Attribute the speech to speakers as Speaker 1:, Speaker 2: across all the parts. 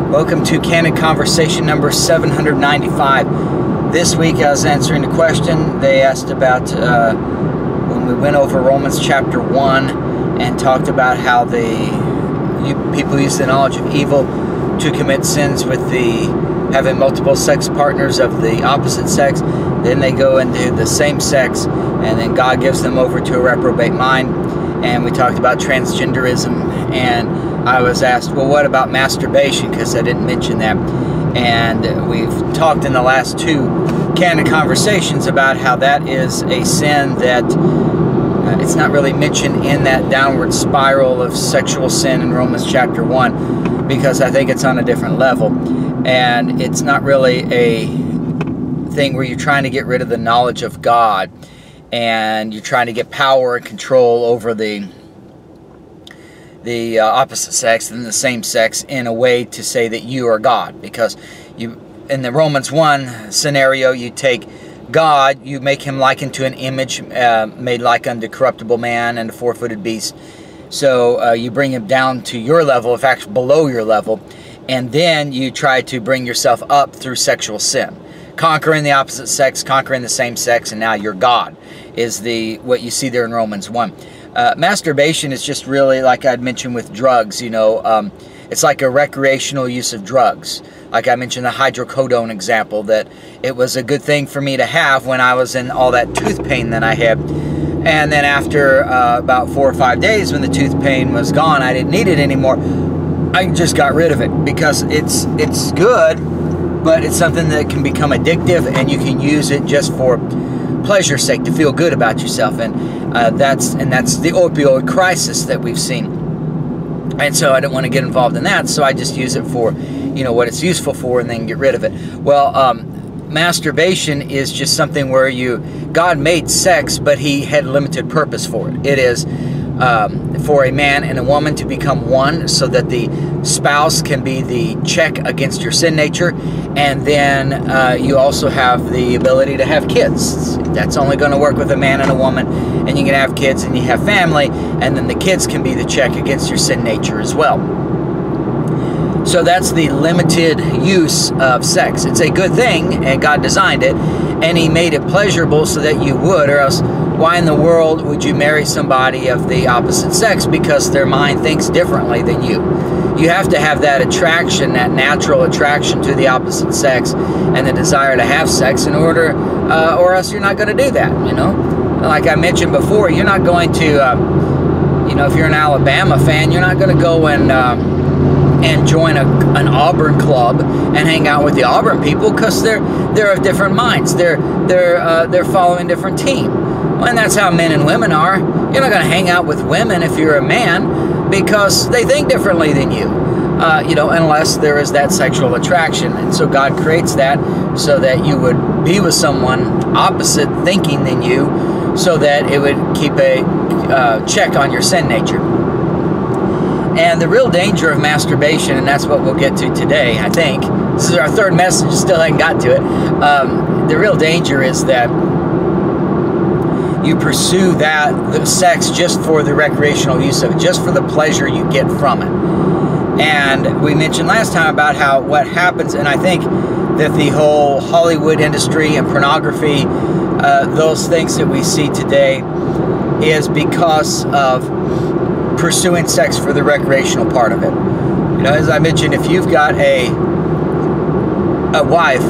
Speaker 1: Welcome to Candid Conversation number 795. This week I was answering the question they asked about when we went over Romans chapter 1 and talked about how people use the knowledge of evil to commit sins with having multiple sex partners of the opposite sex. Then they go into the same sex, and then God gives them over to a reprobate mind. And we talked about transgenderism, and I was asked, well, what about masturbation? Because I didn't mention that. And we've talked in the last two Candid Conversations about how that is a sin that it's not really mentioned in that downward spiral of sexual sin in Romans chapter 1, because I think it's on a different level. And it's not really a thing where you're trying to get rid of the knowledge of God and you're trying to get power and control over the opposite sex and the same sex in a way to say that you are God. Because in the Romans 1 scenario, you take God, you make him likened to an image made like unto corruptible man and a four-footed beast. So you bring him down to your level, in fact below your level, and then you try to bring yourself up through sexual sin. Conquering the opposite sex, conquering the same sex, and now you're God, is what you see there in Romans 1. Masturbation is just really, like I'd mentioned with drugs, it's like a recreational use of drugs. Like I mentioned the hydrocodone example, that it was a good thing for me to have when I was in all that tooth pain that I had. And then after about 4 or 5 days, when the tooth pain was gone, I didn't need it anymore. I just got rid of it because it's good, but it's something that can become addictive, and you can use it just for pleasure's sake, to feel good about yourself. And that's the opioid crisis that we've seen. And so I don't want to get involved in that, so I just use it for what it's useful for, and then get rid of it. Well, masturbation is just something where God made sex, but he had limited purpose for it. It is for a man and a woman to become one, so that the spouse can be the check against your sin nature, and then you also have the ability to have kids. That's only going to work with a man and a woman, and you can have kids and you have family, and then the kids can be the check against your sin nature as well. So that's the limited use of sex. It's a good thing, and God designed it, and he made it pleasurable so that you would, or else why in the world would you marry somebody of the opposite sex? Because their mind thinks differently than you. You have to have that attraction, that natural attraction to the opposite sex, and the desire to have sex in order, or else you're not going to do that, Like I mentioned before, you're not going to, if you're an Alabama fan, you're not going to go and join an Auburn club and hang out with the Auburn people, because they're of different minds. They're following a different team. Well, and that's how men and women are. You're not going to hang out with women if you're a man, because they think differently than you. Unless there is that sexual attraction. And so God creates that so that you would be with someone opposite thinking than you, so that it would keep a check on your sin nature. And the real danger of masturbation, and that's what we'll get to today, I think. This is our third message, still haven't got to it. The real danger is that you pursue the sex just for the recreational use of it, just for the pleasure you get from it. And we mentioned last time about what happens, and I think that the whole Hollywood industry and pornography, those things that we see today, is because of pursuing sex for the recreational part of it. As I mentioned, if you've got a wife,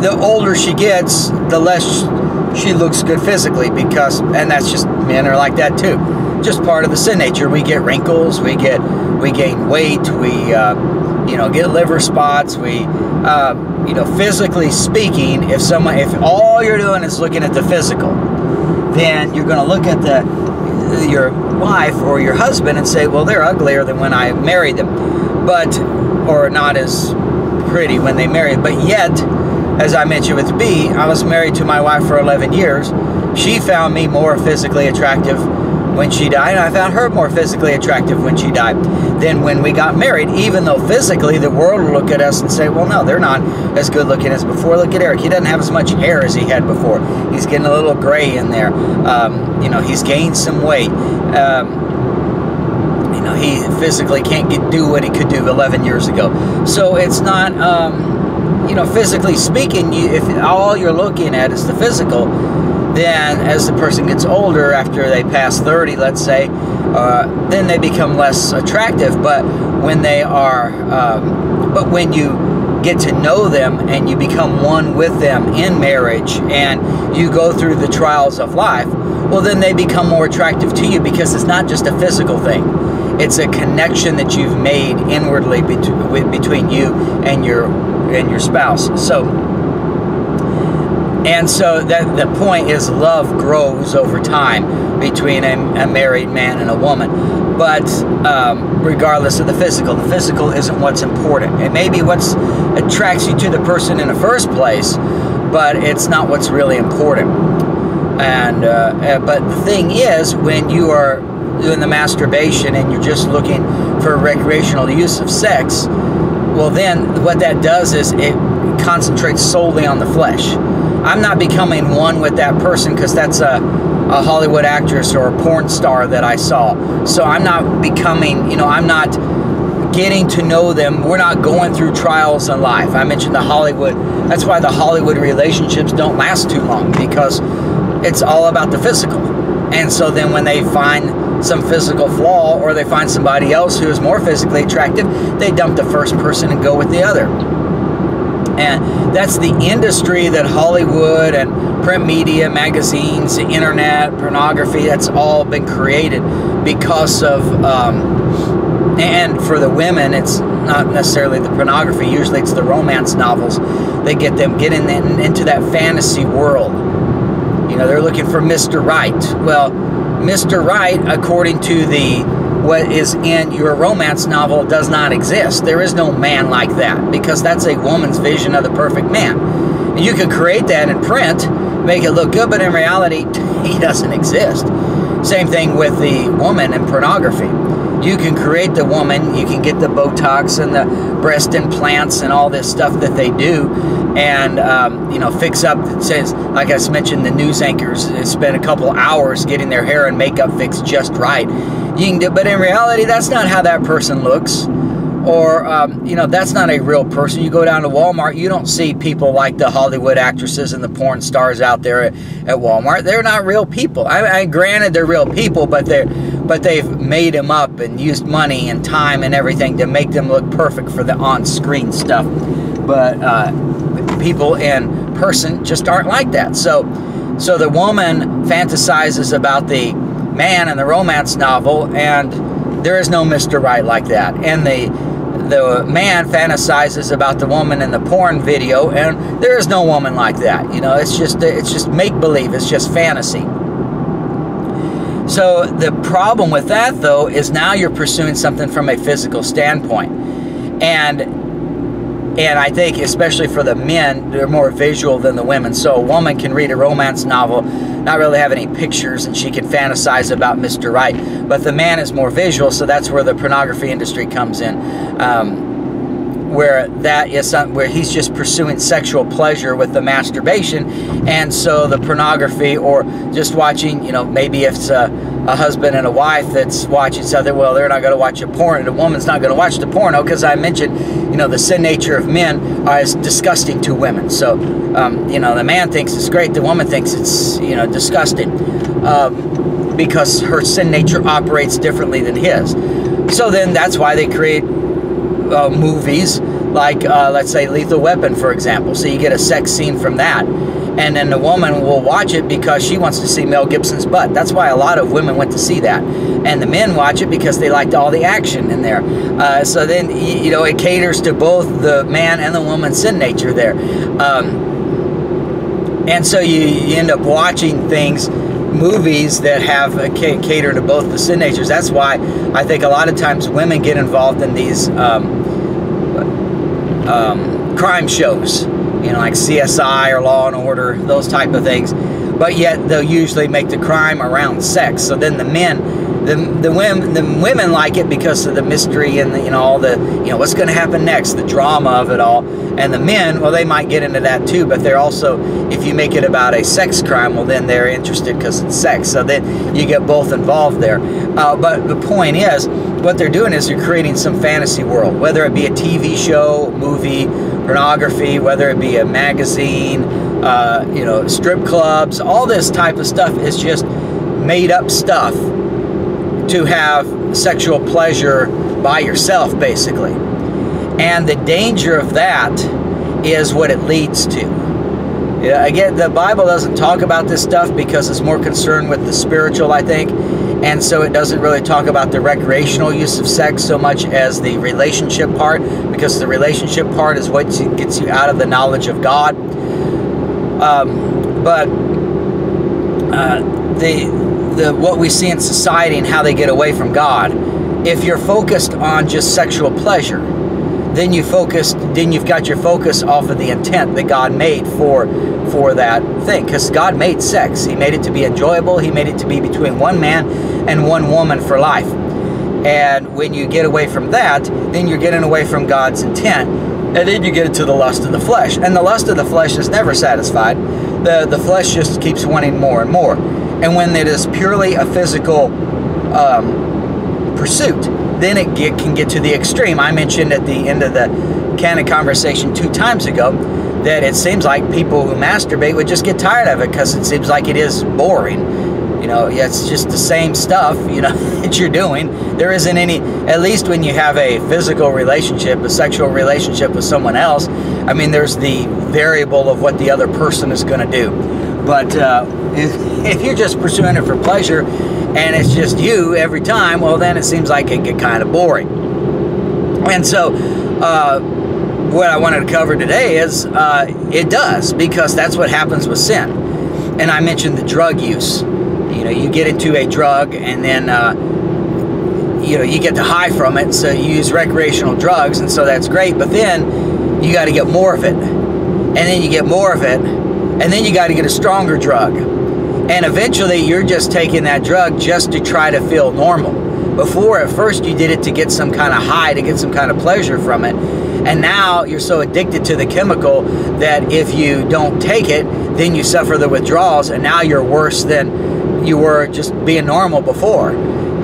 Speaker 1: the older she gets, the less she looks good physically, and that's just, men are like that too. Just part of the sin nature. We get wrinkles, we gain weight, we get liver spots, physically speaking, if all you're doing is looking at the physical, then you're going to look at your wife or your husband and say, well, they're uglier than when I married them, or not as pretty when they married. But yet, as I mentioned with B, I was married to my wife for 11 years. She found me more physically attractive when she died, and I found her more physically attractive when she died than when we got married, even though physically the world will look at us and say, well, no, they're not as good looking as before. Look at Eric. He doesn't have as much hair as he had before. He's getting a little gray in there. He's gained some weight. he physically can't do what he could do 11 years ago. So it's not, physically speaking, if all you're looking at is the physical, then as the person gets older, after they pass 30, let's say, then they become less attractive. But when they are, when you get to know them and you become one with them in marriage and you go through the trials of life, well, then they become more attractive to you, because it's not just a physical thing. It's a connection that you've made inwardly between you and your spouse. So that the point is, love grows over time between a married man and a woman. But regardless of the physical isn't what's important. It may be what attracts you to the person in the first place, but it's not what's really important. And but the thing is, when you are doing the masturbation and you're just looking for recreational use of sex, well, then what that does is it concentrates solely on the flesh. I'm not becoming one with that person because that's a Hollywood actress or a porn star that I saw. So I'm not becoming, I'm not getting to know them. We're not going through trials in life. I mentioned the Hollywood. That's why the Hollywood relationships don't last too long, because it's all about the physical. And so then when they find some physical flaw, or they find somebody else who is more physically attractive, they dump the first person and go with the other. And that's the industry that Hollywood and print media, magazines, the internet, pornography, that's all been created because of, and for the women, it's not necessarily the pornography. Usually it's the romance novels. They get them getting into that fantasy world. They're looking for Mr. Right. Well, Mr. Right, according to what is in your romance novel, does not exist. There is no man like that, because that's a woman's vision of the perfect man. And you can create that in print, make it look good, but in reality, he doesn't exist. Same thing with the woman in pornography. You can create the woman, you can get the Botox and the breast implants and all this stuff that they do, and fix up. It says, like I mentioned, the news anchors spend a couple hours getting their hair and makeup fixed just right. You can do, but in reality, that's not how that person looks, or that's not a real person. You go down to Walmart, you don't see people like the Hollywood actresses and the porn stars out there at Walmart. They're not real people. Granted, they're real people, but they've made them up and used money and time and everything to make them look perfect for the on-screen stuff. But people in person just aren't like that. So the woman fantasizes about the man in the romance novel, and there is no Mr. Right like that. And the man fantasizes about the woman in the porn video, and there is no woman like that. It's just make-believe. It's just fantasy. So the problem with that, though, is now you're pursuing something from a physical standpoint. And I think, especially for the men, they're more visual than the women. So a woman can read a romance novel, not really have any pictures, and she can fantasize about Mr. Right. But the man is more visual, so that's where the pornography industry comes in, where he's just pursuing sexual pleasure with the masturbation. And so the pornography, or just watching, maybe if it's a husband and a wife that's watching each other, well, they're not going to watch a porn, and the woman's not going to watch the porno, because I mentioned, the sin nature of men is disgusting to women. So, the man thinks it's great, the woman thinks it's, disgusting, because her sin nature operates differently than his. So then that's why they create movies like, let's say, Lethal Weapon, for example. So you get a sex scene from that. And then the woman will watch it because she wants to see Mel Gibson's butt. That's why a lot of women went to see that. And the men watch it because they liked all the action in there. So then, it caters to both the man and the woman's sin nature there. And so you end up watching movies that have cater to both the sin natures. That's why I think a lot of times women get involved in these crime shows. Like CSI or Law and Order, those type of things. But yet they'll usually make the crime around sex. So then the men the women like it because of the mystery and the, you know, all the, you know, what's going to happen next, the drama of it all. And the men, well, they might get into that too, but they're also, if you make it about a sex crime, well, then they're interested because it's sex. So then you get both involved there. But the point is, what they're doing is they're creating some fantasy world, whether it be a TV show, movie, pornography, whether it be a magazine, you know, strip clubs, all this type of stuff is just made up stuff to have sexual pleasure by yourself, basically. And the danger of that is what it leads to. Yeah, again, the Bible doesn't talk about this stuff because it's more concerned with the spiritual, I think. And so it doesn't really talk about the recreational use of sex so much as the relationship part, because the relationship part is what gets you out of the knowledge of God. What we see in society and how they get away from God, if you're focused on just sexual pleasure, then you've got your focus off of the intent that God made for that thing. Because God made sex. He made it to be enjoyable. He made it to be between one man and one woman for life. And when you get away from that, then you're getting away from God's intent. And then you get into the lust of the flesh. And the lust of the flesh is never satisfied. The flesh just keeps wanting more and more. And when it is purely a physical pursuit, then it can get to the extreme. I mentioned at the end of the Canon conversation 2 times ago that it seems like people who masturbate would just get tired of it because it seems like it is boring. You know, yeah, it's just the same stuff, you know, that you're doing. There isn't any, at least when you have a physical relationship, a sexual relationship with someone else, I mean, there's the variable of what the other person is going to do. But if you're just pursuing it for pleasure and it's just you every time, well, then it seems like it get kind of boring. And so what I wanted to cover today is it does, because that's what happens with sin. And I mentioned the drug use. You know, you get into a drug and then, you know, you get the high from it. So you use recreational drugs, and so that's great. But then you got to get more of it. And then you get more of it. And then you got to get a stronger drug. And eventually you're just taking that drug just to try to feel normal. Before, at first, you did it to get some kind of high, to get some kind of pleasure from it. And now you're so addicted to the chemical that if you don't take it, then you suffer the withdrawals, and now you're worse than you were just being normal before.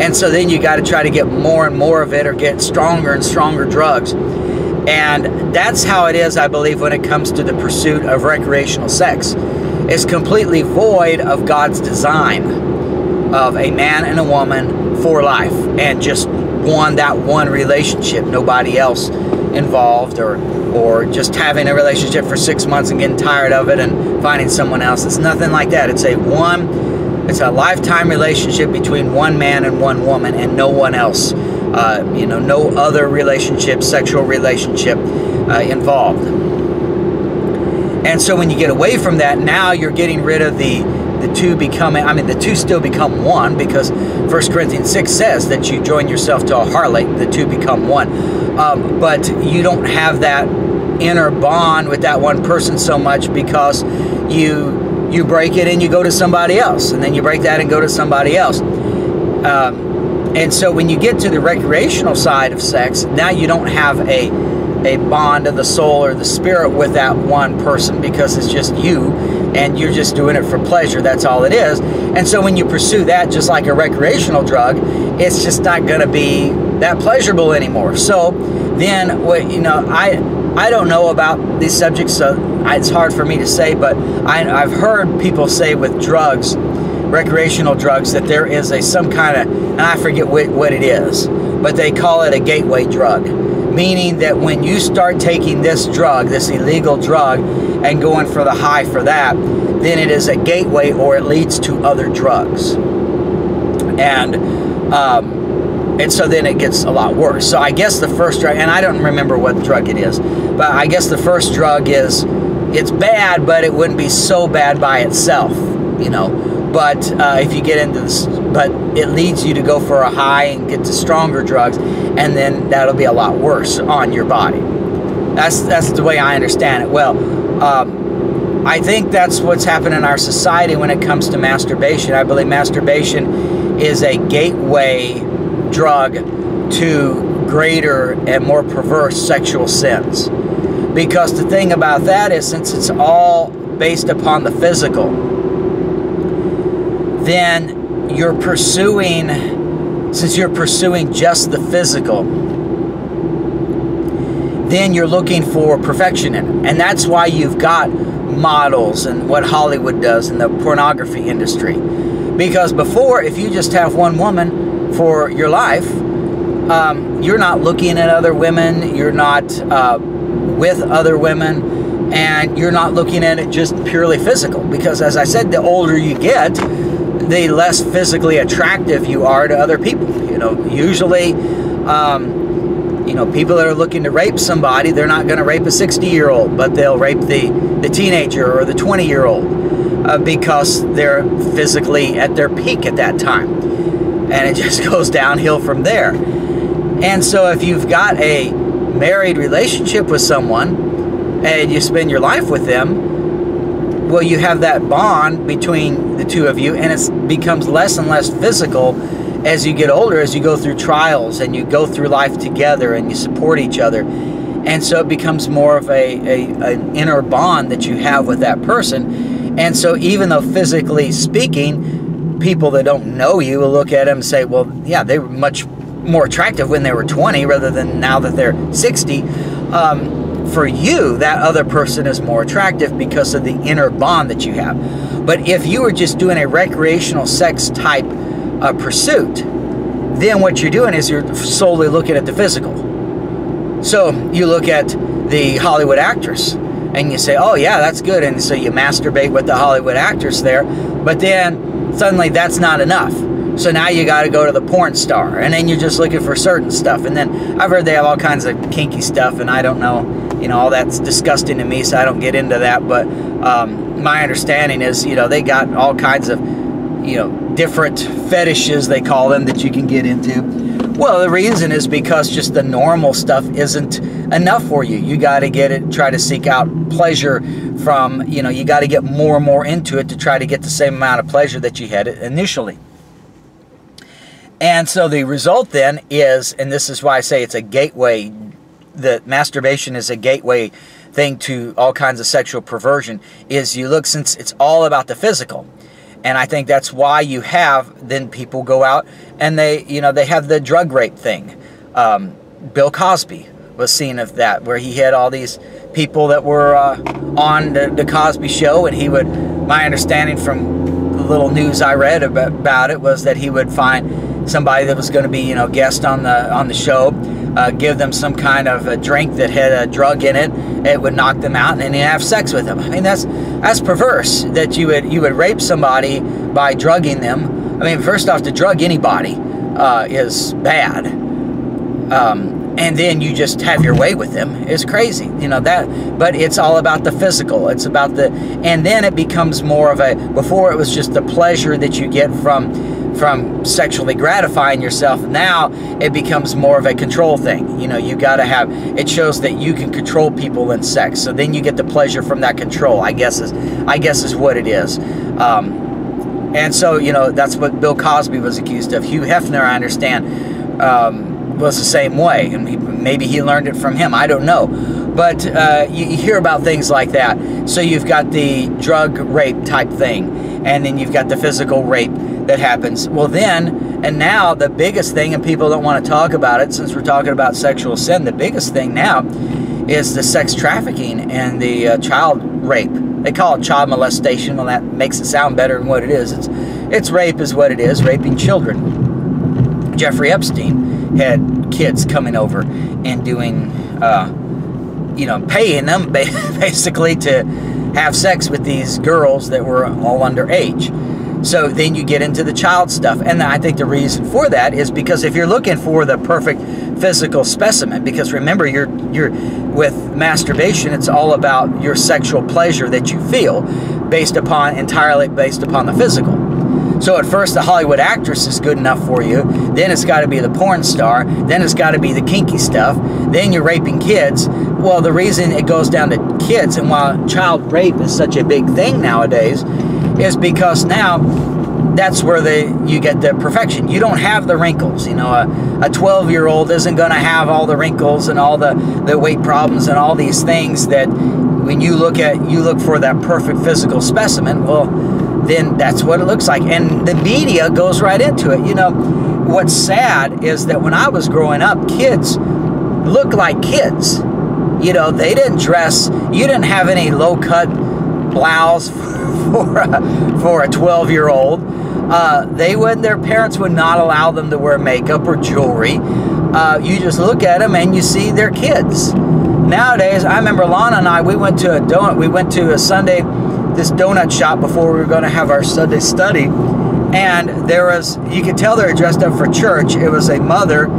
Speaker 1: And so then you got to try to get more and more of it, or get stronger and stronger drugs. And that's how it is, I believe, when it comes to the pursuit of recreational sex. It's completely void of God's design of a man and a woman for life, and just that one relationship, nobody else involved, or just having a relationship for 6 months and getting tired of it and finding someone else. It's nothing like that. It's a lifetime relationship between one man and one woman and no one else. You know, no other relationship, sexual relationship involved. And so when you get away from that, now you're getting rid of the two becoming, I mean, the two still become one, because 1 Corinthians 6 says that you join yourself to a harlot, the two become one. But you don't have that inner bond with that one person so much, because you break it and you go to somebody else, and then you break that and go to somebody else. And so when you get to the recreational side of sex, now you don't have a bond of the soul or the spirit with that one person, because it's just you, and you're just doing it for pleasure. That's all it is. And so when you pursue that just like a recreational drug, it's just not going to be that pleasurable anymore. So then, you know, I don't know about these subjects, so it's hard for me to say, but I've heard people say with drugs, recreational drugs, that there is some kind of, and I forget what it is, but they call it a gateway drug, meaning that when you start taking this drug, this illegal drug, and going for the high for that, then it is a gateway, or it leads to other drugs. And so then it gets a lot worse. So I guess the first drug, and I don't remember what drug it is, but I guess the first drug is, it's bad, but it wouldn't be so bad by itself, you know. But if you get into this, but it leads you to go for a high and get to stronger drugs, and then that'll be a lot worse on your body. That's the way I understand it. Well, I think that's what's happened in our society when it comes to masturbation. I believe masturbation is a gateway drug to greater and more perverse sexual sins. Because the thing about that is, since it's all based upon the physical, then you're pursuing, since you're pursuing just the physical, then you're looking for perfection in it. And that's why you've got models and what Hollywood does in the pornography industry. Because before, if you just have one woman for your life, you're not looking at other women, you're not with other women, and you're not looking at it just purely physical. Because as I said, the older you get, the less physically attractive you are to other people. You know, usually, you know, people that are looking to rape somebody, they're not going to rape a 60-year-old, but they'll rape the teenager or the 20-year-old because they're physically at their peak at that time. And it just goes downhill from there. And so if you've got a married relationship with someone and you spend your life with them, well, you have that bond between the two of you, and it becomes less and less physical as you get older, as you go through trials and you go through life together and you support each other. And so it becomes more of an inner bond that you have with that person. And so even though physically speaking, people that don't know you will look at them and say, well, yeah, they were much more attractive when they were 20 rather than now that they're 60. For you, that other person is more attractive because of the inner bond that you have. But if you were just doing a recreational sex type pursuit, then what you're doing is you're solely looking at the physical. So you look at the Hollywood actress and you say, oh yeah, that's good. And so you masturbate with the Hollywood actress there, but then suddenly that's not enough. So now you got to go to the porn star, and then you're just looking for certain stuff. And then I've heard they have all kinds of kinky stuff, and I don't know, you know, all that's disgusting to me, so I don't get into that. But my understanding is, you know, they got all kinds of, you know, different fetishes, they call them, that you can get into. Well, the reason is because just the normal stuff isn't enough for you. You got to get it, try to seek out pleasure from, you know, you got to get more and more into it to try to get the same amount of pleasure that you had initially. And so the result then is, and this is why I say it's a gateway, that masturbation is a gateway thing to all kinds of sexual perversion, is you look, since it's all about the physical. And I think that's why you have, then people go out and they, you know, they have the drug rape thing. Bill Cosby was seen of that, where he had all these people that were on the Cosby Show, and he would, my understanding from the little news I read about it, was that he would find somebody that was going to be, you know, guest on the show, give them some kind of a drink that had a drug in it. It would knock them out, and then you have sex with them. I mean, that's perverse, that you would rape somebody by drugging them. I mean, first off, to drug anybody is bad, and then you just have your way with them is crazy, you know that. But it's all about the physical. It's about the, and then it becomes more of a, before it was just the pleasure that you get from sexually gratifying yourself. Now it becomes more of a control thing. You know, you got to have, it shows that you can control people in sex. So then you get the pleasure from that control, I guess is what it is. And so, you know, that's what Bill Cosby was accused of. Hugh Hefner, I understand, was the same way, and maybe he learned it from him. I don't know. But you hear about things like that. So you've got the drug rape type thing, and then you've got the physical rape that happens. Well then, and now the biggest thing, and people don't want to talk about it since we're talking about sexual sin, the biggest thing now is the sex trafficking and the child rape. They call it child molestation. Well, that makes it sound better than what it is. It's rape is what it is, raping children. Jeffrey Epstein had kids coming over and doing, you know, paying them basically to have sex with these girls that were all underage. So then you get into the child stuff. And I think the reason for that is because if you're looking for the perfect physical specimen, because remember, you're with masturbation, it's all about your sexual pleasure that you feel entirely based upon the physical. So at first the Hollywood actress is good enough for you, then it's got to be the porn star, then it's got to be the kinky stuff, then you're raping kids. Well, the reason it goes down to kids, and why child rape is such a big thing nowadays, is because now that's where you get the perfection. You don't have the wrinkles. You know, a 12-year-old isn't going to have all the wrinkles and all the weight problems and all these things that when you look for that perfect physical specimen. Well, then that's what it looks like. And the media goes right into it. You know, what's sad is that when I was growing up, kids looked like kids. You know, they didn't dress. You didn't have any low-cut blouse for a 12-year-old. Their parents would not allow them to wear makeup or jewelry. You just look at them and you see they're kids. Nowadays, I remember Lana and I, we went to this donut shop before we were going to have our Sunday study, and you could tell they were dressed up for church. It was a mother,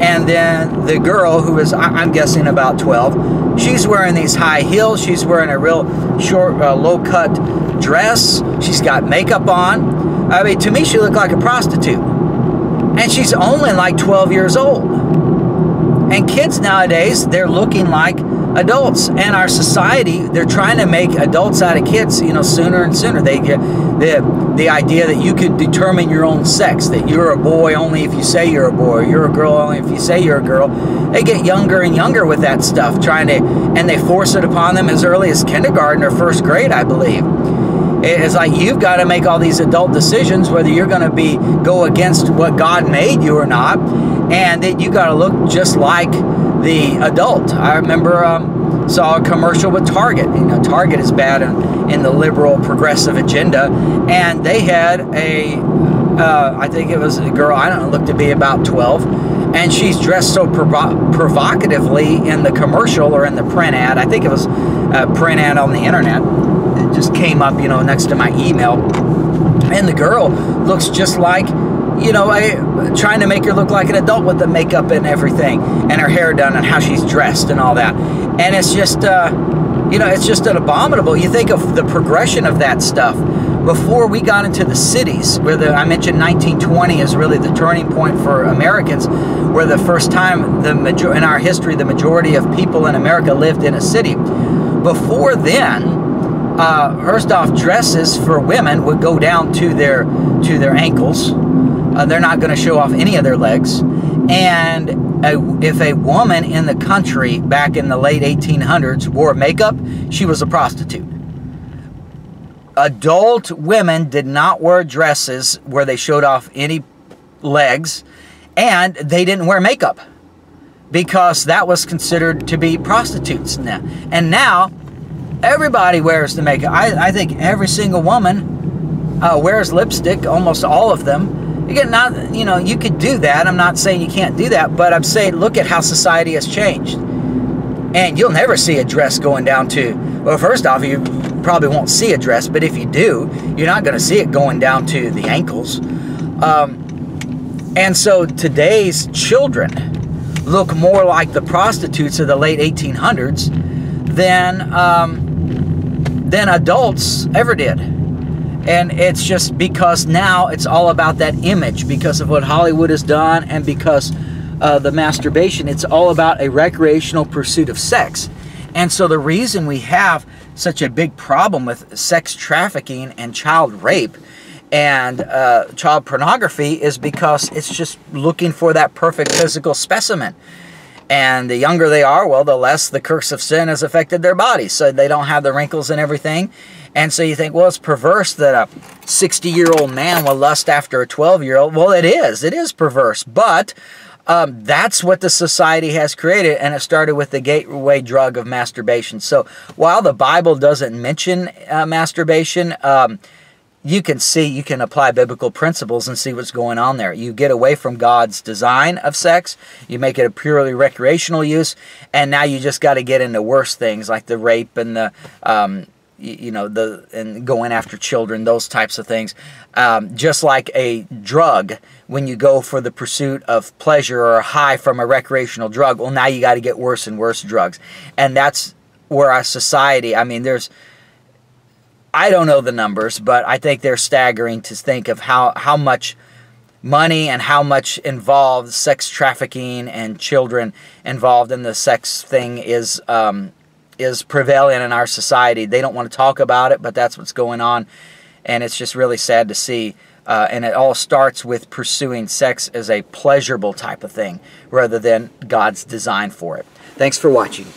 Speaker 1: and then the girl who was, I'm guessing about 12, she's wearing these high heels, she's wearing a real short, low-cut dress, she's got makeup on. I mean, to me, she looked like a prostitute, and she's only like 12 years old. And kids nowadays, they're looking like adults. And our society, they're trying to make adults out of kids, you know, sooner and sooner. They get the idea that you could determine your own sex, that you're a boy only if you say you're a boy, or you're a girl only if you say you're a girl. They get younger and younger with that stuff, and they force it upon them as early as kindergarten or first grade, I believe. It's like you've got to make all these adult decisions, whether you're going to go against what God made you or not, and that you got to look just like the adult. I remember saw a commercial with Target. You know, Target is bad in the liberal progressive agenda, and they had I think it was a girl, I don't know, looked to be about 12, and she's dressed so provocatively in the commercial or in the print ad. I think it was a print ad on the internet. It just came up, you know, next to my email, and the girl looks just like, you know, trying to make her look like an adult with the makeup and everything, and her hair done, and how she's dressed and all that. And it's just, you know, it's just an abominable. You think of the progression of that stuff before we got into the cities, where I mentioned 1920 is really the turning point for Americans, where the first time in our history the majority of people in America lived in a city. Before then, first off, dresses for women would go down to their ankles. They're not going to show off any of their legs. And if a woman in the country back in the late 1800s wore makeup, she was a prostitute. Adult women did not wear dresses where they showed off any legs, and they didn't wear makeup because that was considered to be prostitutes. And now everybody wears the makeup. I think every single woman wears lipstick, almost all of them. You know, you could do that. I'm not saying you can't do that, but I'm saying look at how society has changed. And you'll never see a dress going down to, well, first off, you probably won't see a dress, but if you do, you're not going to see it going down to the ankles. And so today's children look more like the prostitutes of the late 1800s than adults ever did. And it's just because now it's all about that image, because of what Hollywood has done, and because the masturbation. It's all about a recreational pursuit of sex. And so the reason we have such a big problem with sex trafficking and child rape and child pornography is because it's just looking for that perfect physical specimen. And the younger they are, well, the less the curse of sin has affected their bodies. So they don't have the wrinkles and everything. And so you think, well, it's perverse that a 60-year-old man will lust after a 12-year-old. Well, it is. It is perverse. But that's what the society has created, and it started with the gateway drug of masturbation. So while the Bible doesn't mention masturbation, you can apply biblical principles and see what's going on there. You get away from God's design of sex, you make it a purely recreational use, and now you just got to get into worse things like the rape and the and going after children, those types of things. Just like a drug, when you go for the pursuit of pleasure or a high from a recreational drug, well, now you got to get worse and worse drugs. And that's where our society, I mean, I don't know the numbers, but I think they're staggering to think of how much money and how much involved sex trafficking and children involved in the sex thing is prevalent in our society. They don't want to talk about it, but that's what's going on. And it's just really sad to see And it all starts with pursuing sex as a pleasurable type of thing rather than God's design for it. Thanks for watching.